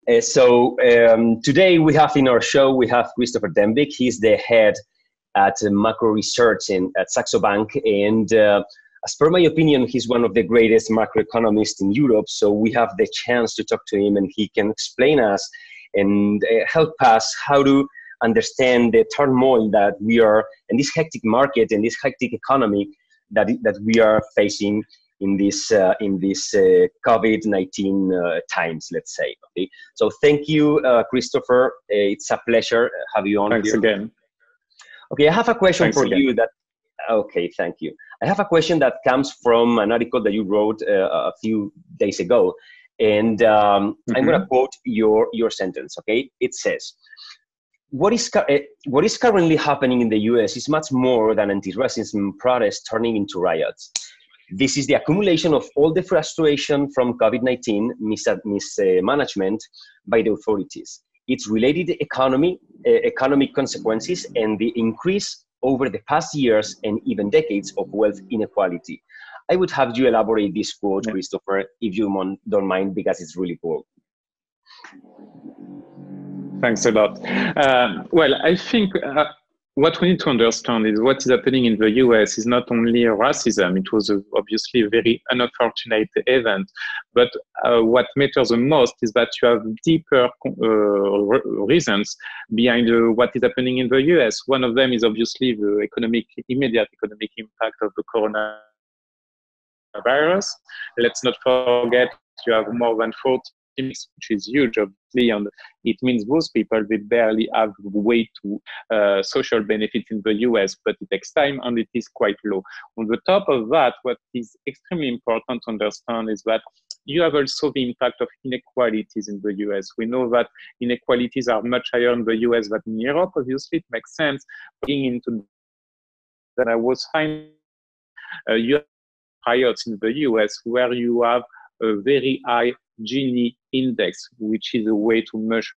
Today we have in our show, we have Christopher Dembik. He's the head at macro research at Saxo Bank. And as per my opinion, he's one of the greatest macroeconomists in Europe. So we have the chance to talk to him and he can explain us and help us how to understand the turmoil that we are in this hectic market and this hectic economy that we are facing in this COVID-19 times, let's say. Okay, so thank you, Christopher. It's a pleasure have you on. Thanks here again. Okay, I have a question Thanks for again. you. Okay, thank you. I have a question that comes from an article that you wrote a few days ago, and I'm going to quote your sentence. Okay, it says, What is currently happening in the US is much more than anti-racism protests turning into riots. This is the accumulation of all the frustration from COVID-19 mismanagement by the authorities. Its related economic consequences and the increase over the past years and even decades of wealth inequality. I would have you elaborate this quote, Christopher, if you don't mind, because it's really cool. Thanks a lot. Well, I think what we need to understand is what is happening in the US is not only racism. It was obviously a very unfortunate event, but what matters the most is that you have deeper reasons behind what is happening in the US. One of them is obviously the immediate economic impact of the coronavirus. Let's not forget you have more than 40, which is huge, obviously, and it means those people, they barely have way to social benefits in the US, but it takes time and it is quite low. On the top of that, what is extremely important to understand is that you have also the impact of inequalities in the US. We know that inequalities are much higher in the US than in Europe. Obviously, it makes sense. Going into that, I was finding you have riots in the US where you have a very high Gini index, which is a way to measure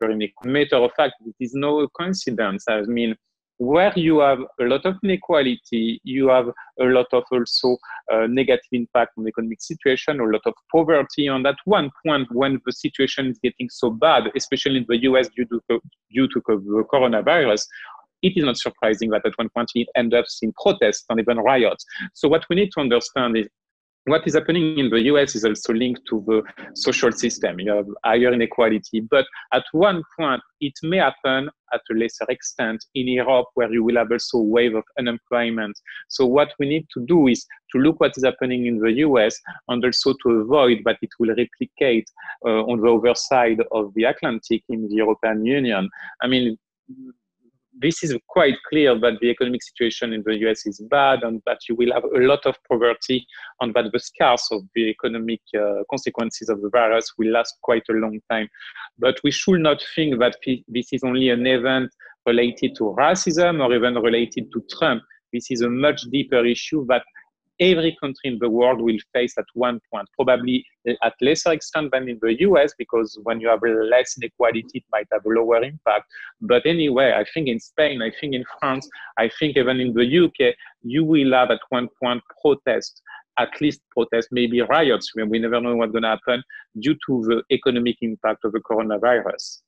inequality. Matter of fact, it is no coincidence. I mean, where you have a lot of inequality, you have a lot of also negative impact on the economic situation, a lot of poverty. And at one point, when the situation is getting so bad, especially in the US due to the coronavirus, it is not surprising that at one point it ends up in protests and even riots. So what we need to understand is what is happening in the US is also linked to the social system. You have higher inequality, but at one point, it may happen at a lesser extent in Europe, where you will have also a wave of unemployment. So what we need to do is to look what is happening in the US and also to avoid that it will replicate on the other side of the Atlantic in the European Union. I mean, this is quite clear that the economic situation in the US is bad and that you will have a lot of poverty and that the scars of the economic consequences of the virus will last quite a long time. But we should not think that this is only an event related to racism or even related to Trump. This is a much deeper issue that every country in the world will face at one point, probably at lesser extent than in the US, because when you have less inequality, it might have a lower impact. But anyway, I think in Spain, I think in France, I think even in the UK, you will have at one point protests, at least protests, maybe riots. We never know what's going to happen due to the economic impact of the coronavirus.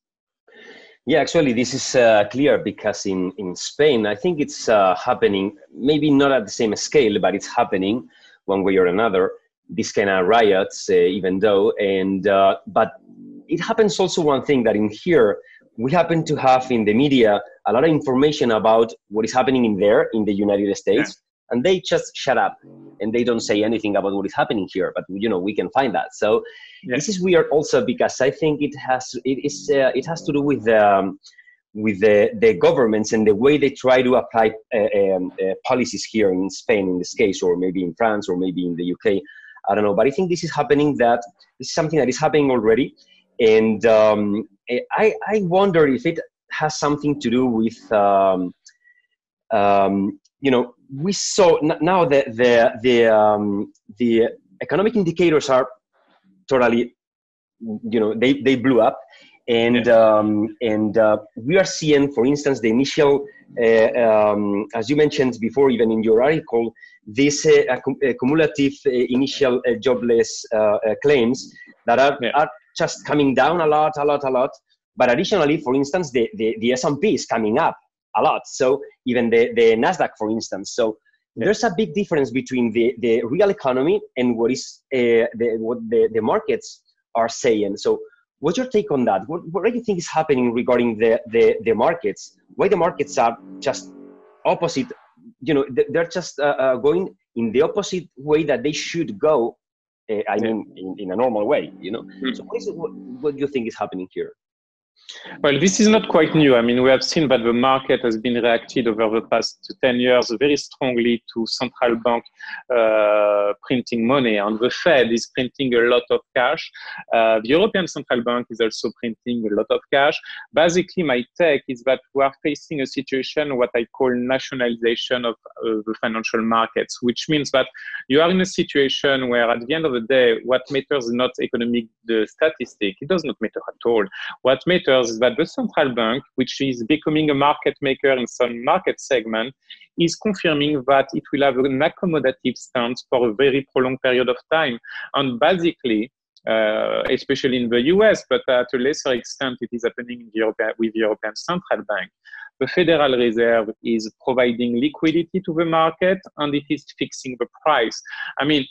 Yeah, actually, this is clear because in Spain, I think it's happening, maybe not at the same scale, but it's happening one way or another, this kind of riots, even though, but it happens also one thing that in here, we happen to have in the media a lot of information about what is happening in the United States, and they just shut up and they don't say anything about what is happening here, but we can find that. So this is weird also because I think it has to do with the governments and the way they try to apply policies here in Spain in this case, or maybe in France, or maybe in the UK. I don't know, but I think this is something that is happening already, and I wonder if it has something to do with we saw now that the economic indicators are totally, they blew up, and we are seeing, for instance, the initial, as you mentioned before, even in your article, this cumulative initial jobless claims that are just coming down a lot. But additionally, for instance, the S&P is coming up a lot. So even the Nasdaq, for instance. So there's a big difference between the real economy and what the markets are saying. So what's your take on that? What do you think is happening regarding the markets? Why the markets are just opposite? They're just going in the opposite way that they should go. I mean, in a normal way, So what do you think is happening here? Well, this is not quite new. I mean, we have seen that the market has been reacted over the past 10 years very strongly to central bank printing money. And the Fed is printing a lot of cash. The European Central Bank is also printing a lot of cash. Basically, my take is that we are facing a situation, what I call nationalization of the financial markets, which means that you are in a situation where at the end of the day, what matters is not economic statistic. It does not matter at all. What matters is that the central bank, which is becoming a market maker in some market segment, is confirming that it will have an accommodative stance for a very prolonged period of time. And basically, especially in the US, but at a lesser extent, it is happening in with the European Central Bank. The Federal Reserve is providing liquidity to the market, and it is fixing the price. I mean,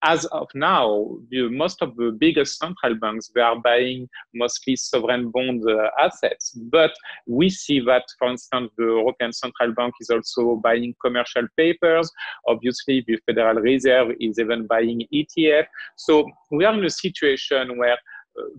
as of now, most of the biggest central banks, they are buying mostly sovereign bond assets. But we see that, for instance, the European Central Bank is also buying commercial papers. Obviously, the Federal Reserve is even buying ETF. So we are in a situation where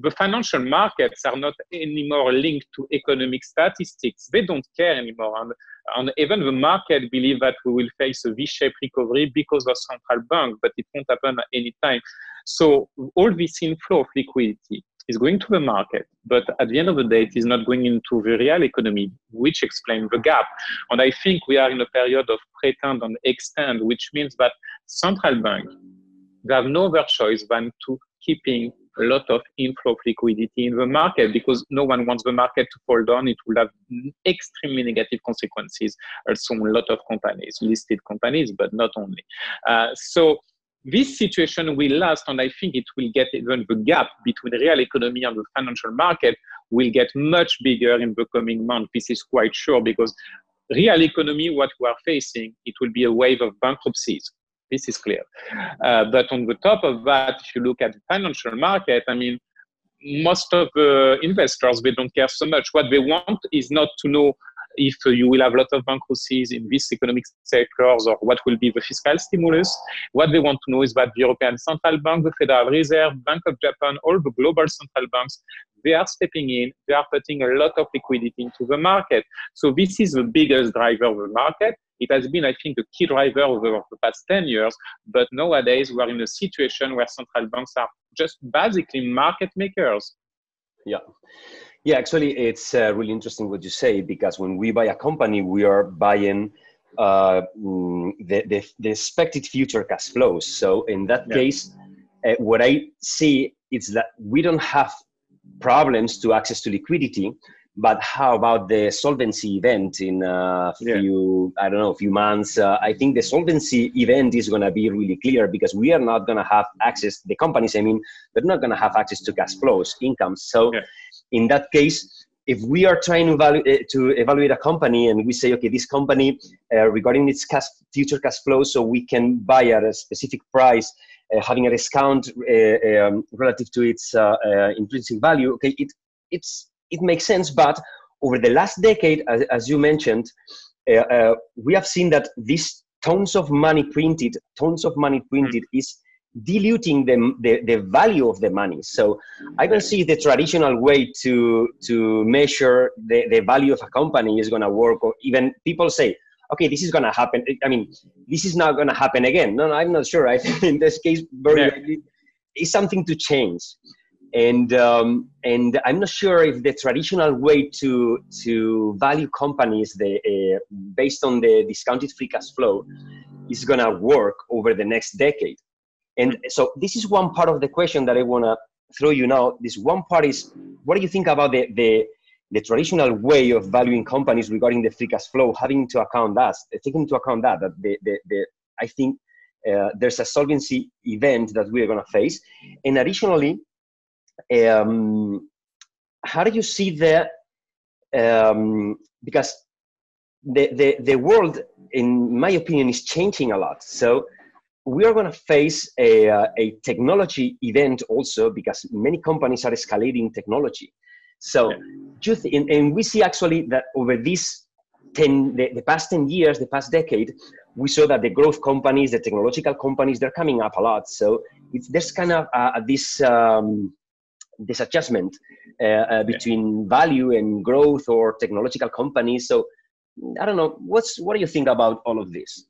the financial markets are not anymore linked to economic statistics. They don't care anymore. And even the market believe that we will face a V-shaped recovery because of central bank, but it won't happen at any time. So all this inflow of liquidity is going to the market, but at the end of the day, it is not going into the real economy, which explains the gap. And I think we are in a period of pretend and extend, which means that central bank, they have no other choice than to keeping a lot of inflow of liquidity in the market, because no one wants the market to fall down. It will have extremely negative consequences also on a lot of companies, listed companies, but not only. So this situation will last, and I think it will get even the gap between the real economy and the financial market will get much bigger in the coming months. This is quite sure, because real economy, what we are facing, it will be a wave of bankruptcies. This is clear. But on the top of that, if you look at the financial market, I mean, most of the investors, they don't care so much. What they want is not to know if you will have a lot of bankruptcies in these economic sectors or what will be the fiscal stimulus. What they want to know is that the European Central Bank, the Federal Reserve, Bank of Japan, all the global central banks, they are stepping in, they are putting a lot of liquidity into the market. So this is the biggest driver of the market. It has been, I think, a key driver over the past 10 years, but nowadays we are in a situation where central banks are just basically market makers. Yeah, actually, it's really interesting what you say, because when we buy a company, we are buying the expected future cash flows. So in that case, what I see is that we don't have problems to access to liquidity, but how about the solvency event in a few months? I think the solvency event is going to be really clear, because we are not going to have access, the companies, I mean, they're not going to have access to cash flows, incomes. So in that case, if we are trying to evaluate a company and we say, okay, this company, regarding its future cash flows, so we can buy at a specific price, having a discount relative to its intrinsic value, okay, it makes sense. But over the last decade, as you mentioned, we have seen that this tons of money printed is diluting the value of the money. So I don't see the traditional way to measure the value of a company is going to work. Or even people say, okay, this is going to happen. I mean, this is not going to happen again. No, I'm not sure. I think in this case, very likely, it's something to change. And I'm not sure if the traditional way to value companies based on the discounted free cash flow is going to work over the next decade. And so this is one part of the question that I want to throw you now. This one part is, what do you think about the traditional way of valuing companies regarding the free cash flow, taking into account that I think there's a solvency event that we are going to face. And additionally, How do you see that? Because the world, in my opinion, is changing a lot. So we are going to face a technology event also, because many companies are escalating technology. So and we see actually that over the past 10 years, the past decade, we saw that the growth companies, the technological companies, they're coming up a lot. So there's kind of this adjustment between value and growth or technological companies. So I don't know, what do you think about all of this?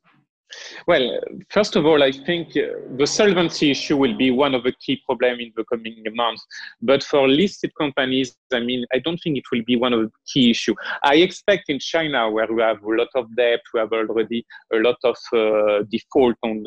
Well, first of all, I think the solvency issue will be one of the key problems in the coming months. But for listed companies, I mean, I don't think it will be one of the key issues. I expect in China, where we have a lot of debt, we have already a lot of default on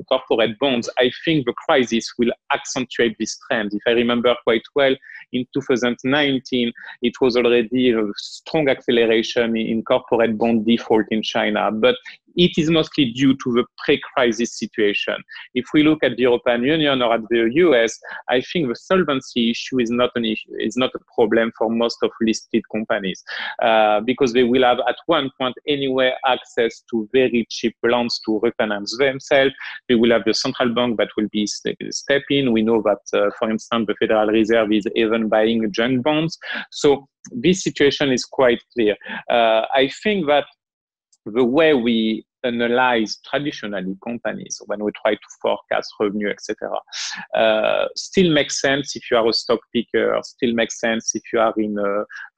corporate bonds, I think the crisis will accentuate this trend. If I remember quite well, in 2019, it was already a strong acceleration in corporate bond default in China. But it is mostly due to the pre-crisis situation. If we look at the European Union or at the US, I think the solvency issue is not an issue, is not a problem for most of listed companies, because they will have at one point anyway access to very cheap loans to refinance themselves. They will have the central bank that will be step in. We know that, for instance, the Federal Reserve is even buying junk bonds. So this situation is quite clear. I think that the way we analyze traditionally companies when we try to forecast revenue, etc., still makes sense if you are a stock picker, still makes sense if you are in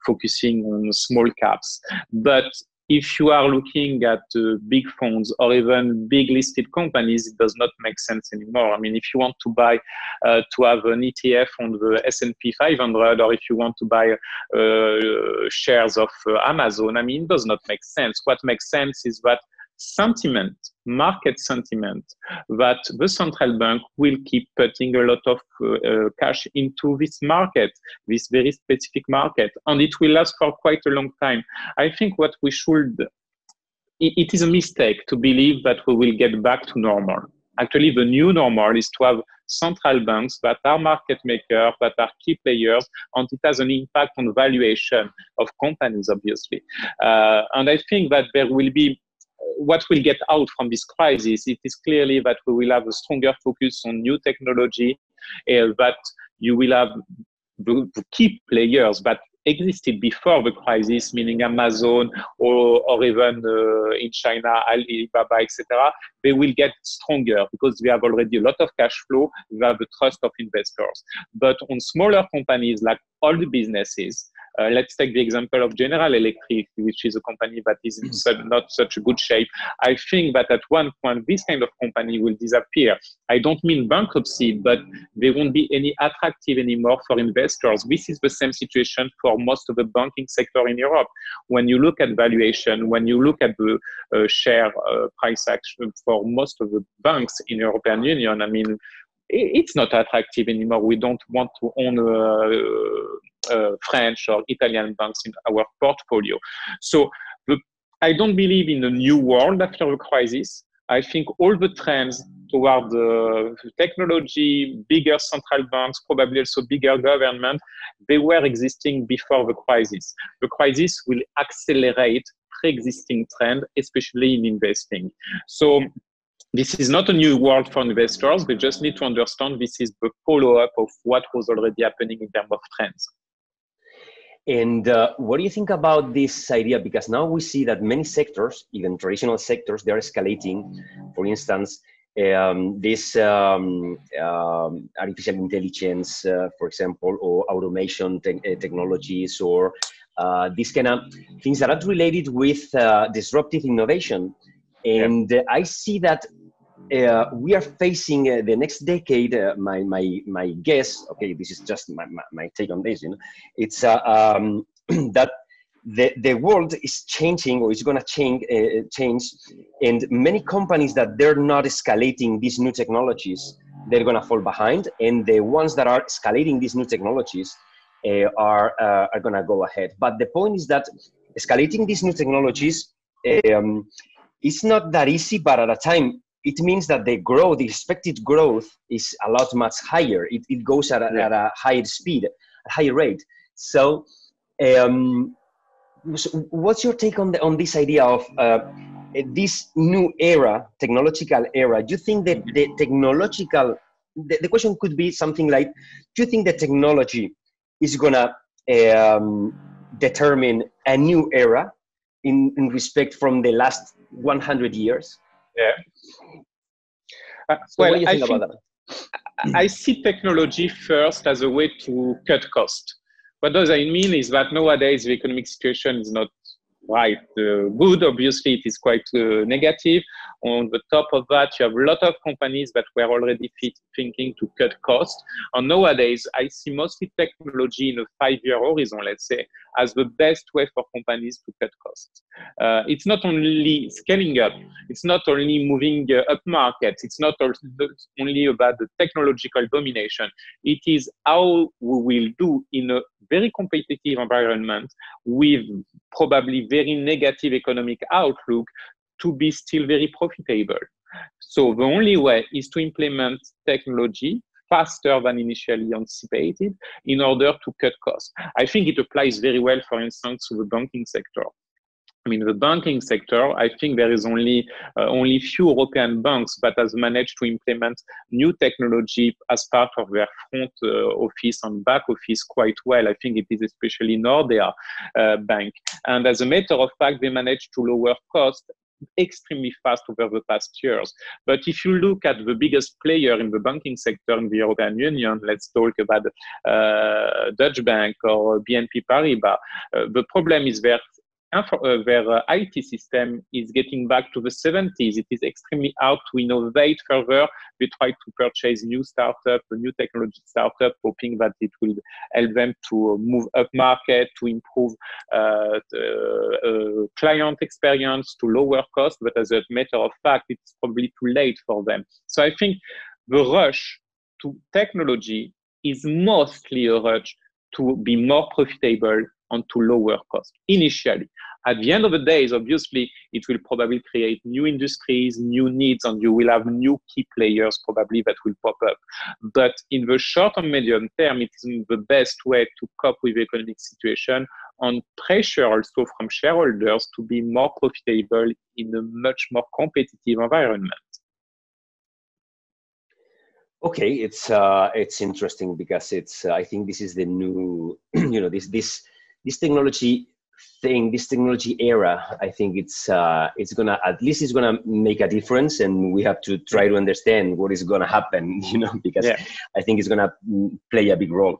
focusing on small caps. But if you are looking at big funds or even big listed companies, it does not make sense anymore. I mean, if you want to buy, to have an ETF on the S&P 500, or if you want to buy shares of Amazon, I mean, it does not make sense. What makes sense is that sentiment, market sentiment, that the central bank will keep putting a lot of cash into this market, this very specific market, and it will last for quite a long time. I think what we should, it is a mistake to believe that we will get back to normal. Actually, the new normal is to have central banks that are market makers, that are key players, and it has an impact on valuation of companies, obviously. And I think that there will be, what will get out from this crisis, it is clearly that we will have a stronger focus on new technology, that you will have the key players that existed before the crisis, meaning Amazon or even in China, Alibaba, etc. They will get stronger because we have already a lot of cash flow, we have the trust of investors. But on smaller companies, like all the businesses, let's take the example of General Electric, which is a company that is in not such a good shape. I think that at one point, this kind of company will disappear. I don't mean bankruptcy, but they won't be any attractive anymore for investors. This is the same situation for most of the banking sector in Europe. When you look at valuation, when you look at the share price action for most of the banks in the European Union, I mean, it's not attractive anymore. We don't want to own French or Italian banks in our portfolio. So I don't believe in a new world after the crisis. I think all the trends toward technology, bigger central banks, probably also bigger government, they were existing before the crisis. The crisis will accelerate pre-existing trend, especially in investing. So this is not a new world for investors. We just need to understand this is the follow-up of what was already happening in terms of trends. And what do you think about this idea? Because now we see that many sectors, even traditional sectors, they're escalating. For instance, this artificial intelligence, for example, or automation technologies, or these kind of things that are related with disruptive innovation. And I see that we are facing the next decade. My guess, okay, this is just my take on this. You know, it's that the world is changing, or is going to change, and many companies that they're not escalating these new technologies, they're going to fall behind, and the ones that are escalating these new technologies are going to go ahead. But the point is that escalating these new technologies, it's not that easy, but at a time, it means that the growth, the expected growth, is a lot much higher. It goes at a higher speed, a higher rate. So, what's your take on this idea of this new era, technological era? Do you think that the question could be something like, do you think that technology is gonna determine a new era in respect from the last 100 years? Yeah. So what do you think about that? I see technology first as a way to cut costs. What does that mean is that nowadays the economic situation is not quite good. Obviously, it is quite negative. On the top of that, you have a lot of companies that were already thinking to cut costs. And nowadays, I see mostly technology in a 5-year horizon, let's say, as the best way for companies to cut costs. It's not only scaling up. It's not only moving up markets. It's not only about the technological domination. It is how we will do in a very competitive environment with probably very negative economic outlook to be still very profitable. So the only way is to implement technology faster than initially anticipated in order to cut costs. I think it applies very well, for instance, to the banking sector. I mean, the banking sector, I think there is only few European banks that has managed to implement new technology as part of their front office and back office quite well. I think it is especially Nordea Bank. And as a matter of fact, they managed to lower costs extremely fast over the past years. But if you look at the biggest player in the banking sector in the European Union, let's talk about Dutch Bank or BNP Paribas, the problem is their IT system is getting back to the 70s. It is extremely hard to innovate further. They try to purchase new startup, a new technology startup, hoping that it will help them to move up market, to improve client experience, to lower cost. But as a matter of fact, it's probably too late for them. So I think the rush to technology is mostly a rush to be more profitable and to lower cost initially. At the end of the day, obviously, it will probably create new industries, new needs, and you will have new key players probably that will pop up. But in the short and medium term, it is the best way to cope with the economic situation and pressure also from shareholders to be more profitable in a much more competitive environment. Okay, it's interesting because it's I think this is the new this technology thing, this technology era. I think it's gonna, at least it's gonna make a difference, and we have to try to understand what is gonna happen, because I think it's gonna play a big role.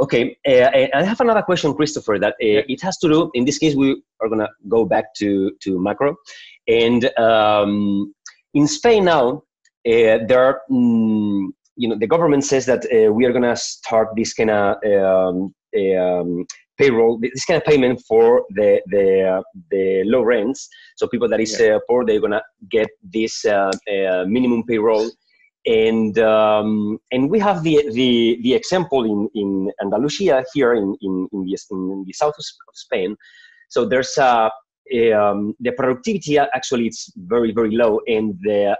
Okay, I have another question, Christopher, that it has to do, in this case we are gonna go back to macro, and in Spain now there are the government says that we are gonna start this kind of payroll, this kind of payment for the low rents. So people that is poor, they're gonna get this minimum payroll, and we have the example in Andalusia here in the south of Spain. So there's the productivity actually it's very, very low, and the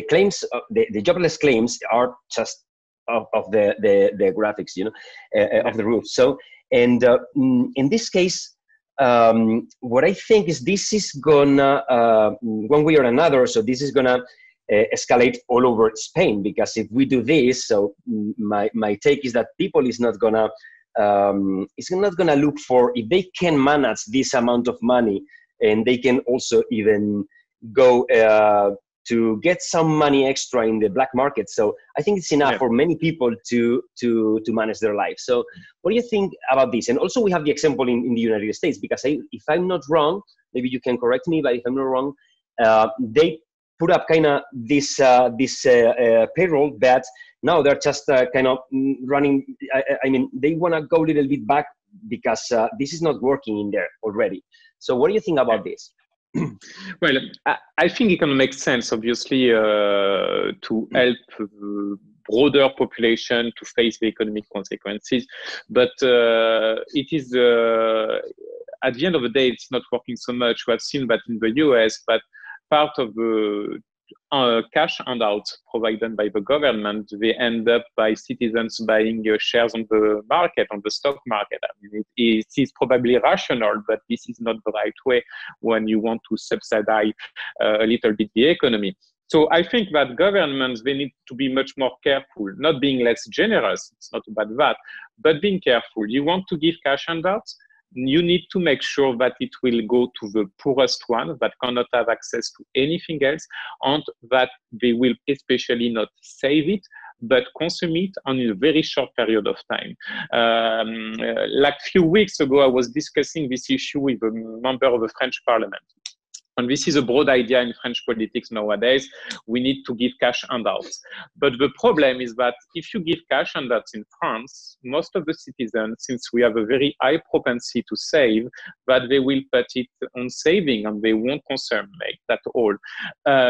claims, the jobless claims are just of the graphics, of the roof. So, and in this case, what I think is this is gonna, one way or another, so this is gonna escalate all over Spain, because if we do this, so my take is that people is not gonna, it's not gonna look for, if they can manage this amount of money, and they can also even go to get some money extra in the black market. So I think it's enough for many people to manage their life. So what do you think about this? And also we have the example in the United States, because if I'm not wrong, maybe you can correct me, but if I'm not wrong, they put up kind of this payroll that now they're just kind of running. I mean, they want to go a little bit back because this is not working in there already. So what do you think about this? Well, I think it can make sense, obviously, to help broader population to face the economic consequences. But it is, at the end of the day, it's not working so much. We have seen that in the US, but part of the cash handouts provided by the government, they end up by citizens buying shares on the market, on the stock market. I mean, it is probably rational, but this is not the right way when you want to subsidize a little bit the economy. So I think that governments, they need to be much more careful, not being less generous, it's not about that, but being careful. You want to give cash handouts, you need to make sure that it will go to the poorest ones that cannot have access to anything else, and that they will especially not save it, but consume it on a very short period of time. Like a few weeks ago, I was discussing this issue with a member of the French Parliament. And this is a broad idea in French politics nowadays. We need to give cash handouts. But the problem is that if you give cash handouts in France, most of the citizens, since we have a very high propensity to save, that they will put it on saving and they won't consume it at all.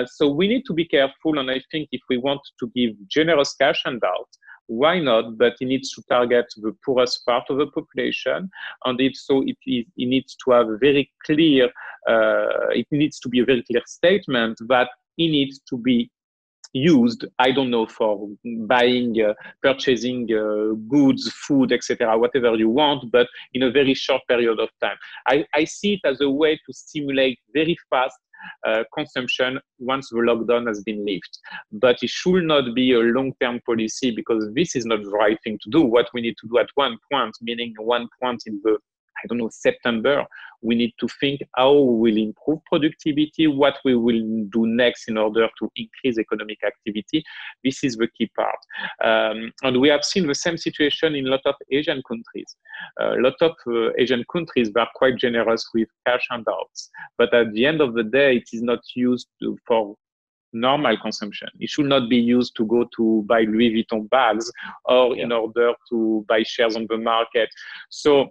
So we need to be careful. And I think if we want to give generous cash handouts, why not? But it needs to target the poorest part of the population, and it needs to have a very clear. It needs to be a very clear statement that it needs to be used. I don't know, for buying, purchasing goods, food, etc., whatever you want, but in a very short period of time. I see it as a way to stimulate very fast consumption once the lockdown has been lifted. But it should not be a long-term policy, because this is not the right thing to do. What we need to do at one point, meaning one point in the, I don't know, September, we need to think how we will improve productivity, what we will do next in order to increase economic activity. This is the key part. And we have seen the same situation in a lot of Asian countries. A lot of Asian countries were quite generous with cash handouts. But at the end of the day, it is not used for normal consumption. It should not be used to go to buy Louis Vuitton bags or in order to buy shares on the market. So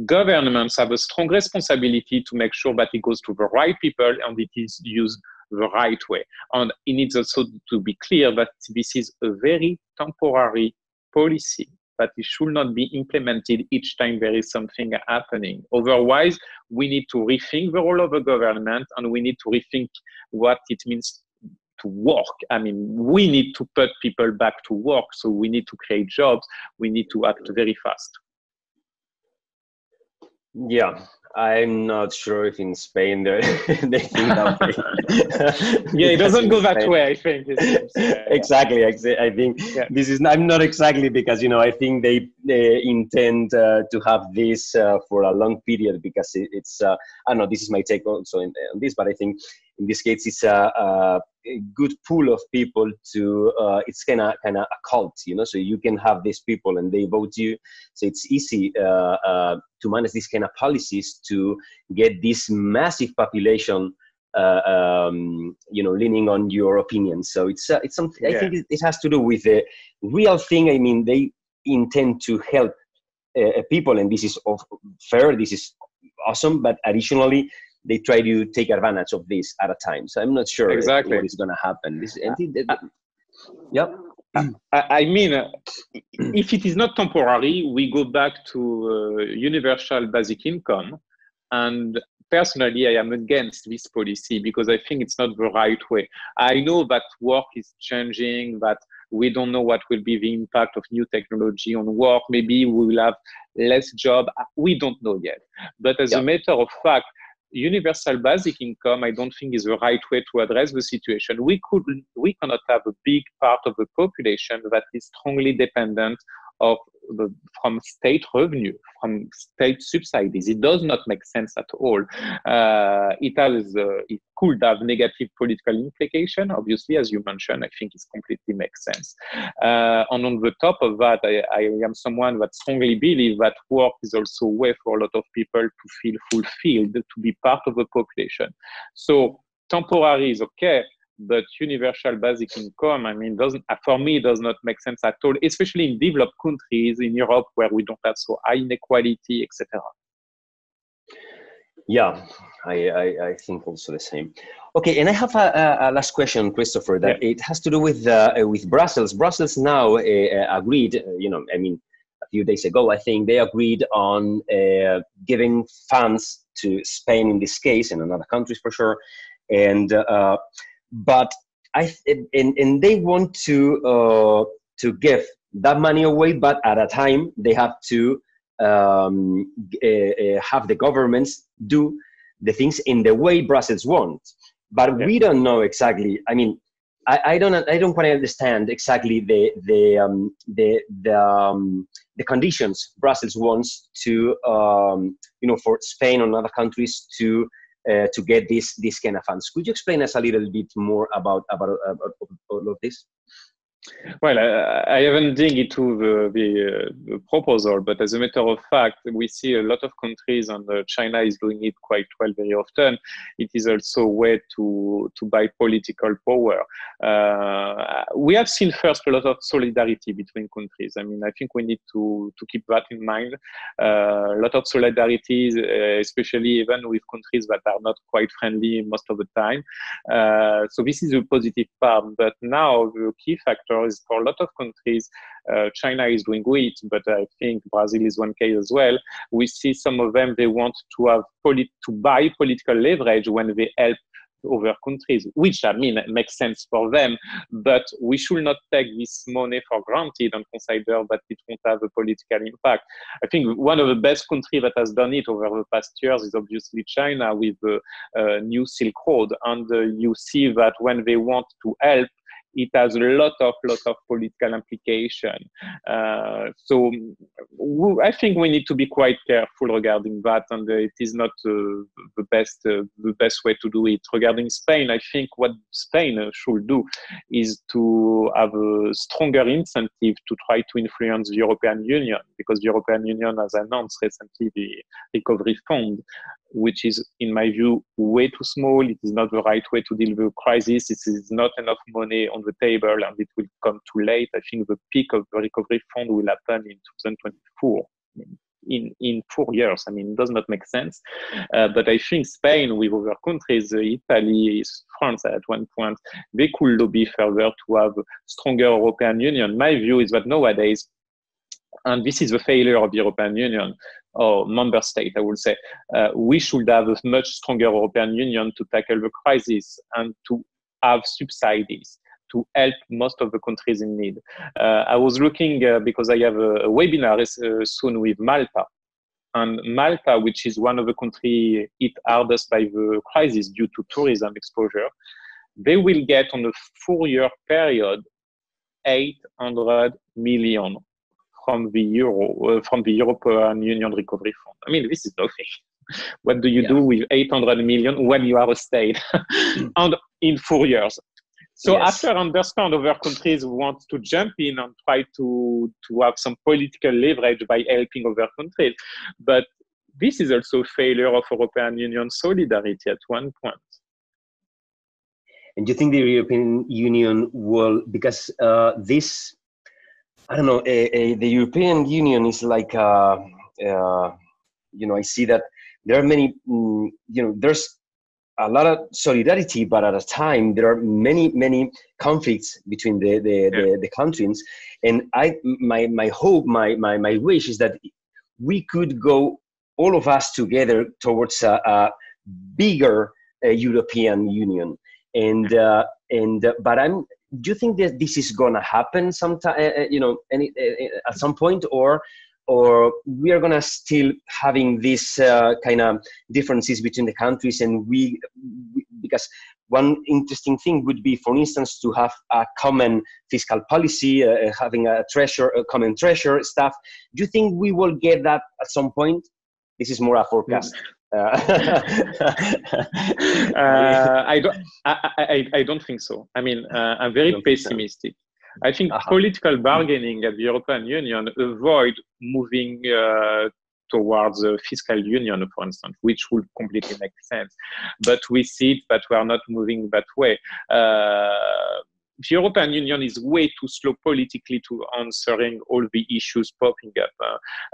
governments have a strong responsibility to make sure that it goes to the right people and it is used the right way. And it needs also to be clear that this is a very temporary policy, that it should not be implemented each time there is something happening. Otherwise, we need to rethink the role of the government, and we need to rethink what it means to work. I mean, we need to put people back to work, so we need to create jobs. We need to act very fast. Yeah, I'm not sure if in Spain they think that way. Yeah, it doesn't go that way, I think. Exactly. I think this is, I'm not exactly, because, you know, I think they intend to have this for a long period, because it's, I don't know, this is my take also on this, but I think in this case, it's a good pool of people to, it's kind of a cult, you know, so you can have these people and they vote you. So it's easy to manage these kind of policies to get this massive population, you know, leaning on your opinions. So it's something, I think it has to do with the real thing. I mean, they intend to help people, and this is fair, this is awesome, but additionally, they try to take advantage of this at a time. So I'm not sure exactly what is going to happen. I mean, if it is not temporary, we go back to universal basic income. And personally, I am against this policy because I think it's not the right way. I know that work is changing, that we don't know what will be the impact of new technology on work. Maybe we will have less job. We don't know yet. But as a matter of fact, universal basic income, I don't think is the right way to address the situation. We cannot have a big part of the population that is strongly dependent from state revenue, from state subsidies. It does not make sense at all. It could have negative political implication, obviously, as you mentioned. I think it completely makes sense. And on the top of that, I am someone that strongly believes that work is also a way for a lot of people to feel fulfilled, to be part of the population. So temporary is okay, but universal basic income, I mean, for me, does not make sense at all, especially in developed countries, in Europe, where we don't have so high inequality, etc. Yeah, I think also the same. Okay, and I have a last question, Christopher, that it has to do with Brussels. Brussels now agreed, you know, I mean, a few days ago, I think they agreed on giving funds to Spain in this case, and in other countries for sure. And but and they want to give that money away, but at a time they have to have the governments do the things in the way Brussels wants. But we don't know exactly. I mean, I don't quite understand exactly the conditions Brussels wants to for Spain and other countries to get this kind of funds. Could you explain us a little bit more about all of this? Well, I haven't dig into the proposal, but as a matter of fact, we see a lot of countries, and China is doing it quite well very often. It is also a way to buy political power. We have seen first a lot of solidarity between countries. I mean, I think we need to keep that in mind. A lot of solidarity, especially even with countries that are not quite friendly most of the time. So this is a positive part. But now the key factor is for a lot of countries, China is doing it, but I think Brazil is one case as well. We see some of them, they want to have to buy political leverage when they help other countries, which I mean makes sense for them, but we should not take this money for granted and consider that it won't have a political impact. I think one of the best countries that has done it over the past years is obviously China with the new Silk Road, and you see that when they want to help, it has a lot of political implication. So I think we need to be quite careful regarding that, and it is not the best way to do it. Regarding Spain, I think what Spain should do is to have a stronger incentive to try to influence the European Union, because the European Union has announced recently the recovery fund, which is, in my view, way too small. It is not the right way to deal with the crisis. It is not enough money on the table, and it will come too late. I think the peak of the recovery fund will happen in 2024, in 4 years. I mean, it does not make sense. But I think Spain, with other countries, Italy, France at one point, they could lobby further to have a stronger European Union. My view is that nowadays, and this is the failure of the European Union, or member state, I would say, we should have a much stronger European Union to tackle the crisis and to have subsidies to help most of the countries in need. I was looking, because I have a webinar soon with Malta. And Malta, which is one of the countries hit hardest by the crisis due to tourism exposure, they will get on a 4-year period 800 million from the European Union Recovery Fund. I mean, this is nothing. What do you do with 800 million when you are a state and in 4 years? So after I understand other countries want to jump in and try to have some political leverage by helping other countries, but this is also a failure of European Union solidarity at one point. And do you think the European Union will, because this, I don't know, the European Union is like, I see that there are many, there's a lot of solidarity, but at a time there are many conflicts between the countries. And my hope, my wish is that we could go, all of us together, towards a bigger European Union. But do you think that this is gonna happen sometime, at some point, or we are gonna still having this kind of differences between the countries, and because one interesting thing would be, for instance, to have a common fiscal policy, having a common treasure stuff. Do you think we will get that at some point? This is more a forecast. I don't think so. I mean, I'm very pessimistic. I think political bargaining at the European Union avoid moving towards a fiscal union, for instance, which would completely make sense. But we see that we are not moving that way. the European Union is way too slow politically to answering all the issues popping up.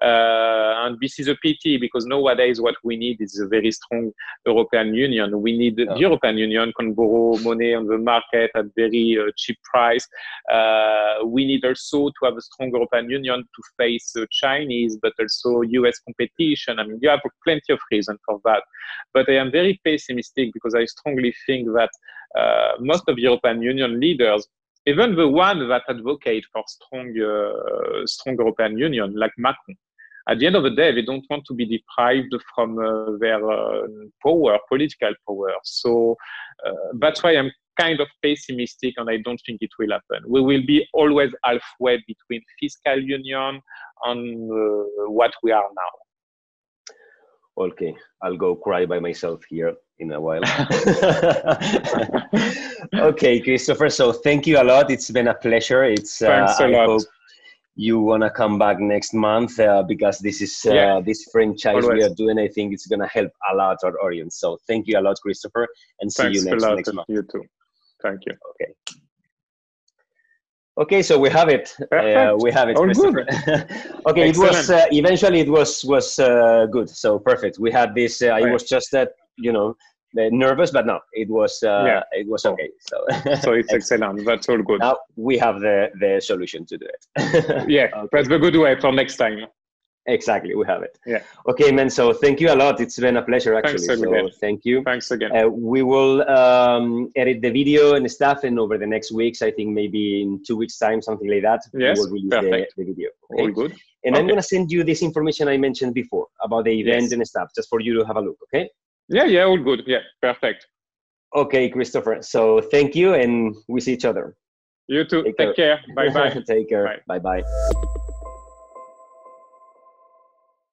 And this is a pity, because nowadays what we need is a very strong European Union. We need the European Union can borrow money on the market at very cheap price. We need also to have a strong European Union to face Chinese, but also US competition. I mean, you have plenty of reasons for that. But I am very pessimistic, because I strongly think that most of European Union leaders, even the ones that advocate for strong European Union, like Macron, at the end of the day, they don't want to be deprived from their power, political power. So that's why I'm kind of pessimistic, and I don't think it will happen. We will be always halfway between fiscal union and what we are now. Okay, I'll go cry by myself here in a while. Okay, Christopher, so thank you a lot. It's been a pleasure. Thanks a lot. Hope you want to come back next month, because this is this franchise we are doing. I think it's going to help a lot our audience. So thank you a lot, Christopher, and see you next month. You too. Thank you. Okay. Okay, so we have it. We have it, all Christopher. Okay, excellent. It was eventually it was good. So perfect. We had this. I was just nervous, but no, it was okay. So it's excellent. That's all good. Now we have the solution to do it. Yeah, okay. That's the good way for next time. Exactly, we have it. Yeah. Okay, man. So thank you a lot. It's been a pleasure, actually. Thanks thank you. Thanks again. We will edit the video and stuff, and over the next weeks, I think maybe in 2 weeks' time, something like that, yes, we will release the video. Okay? All good. And I'm going to send you this information I mentioned before about the event and stuff, just for you to have a look, okay? Yeah, all good. Yeah, perfect. Okay, Christopher. So thank you, and we see each other. You too. Take care. Bye-bye. Take care. Bye-bye.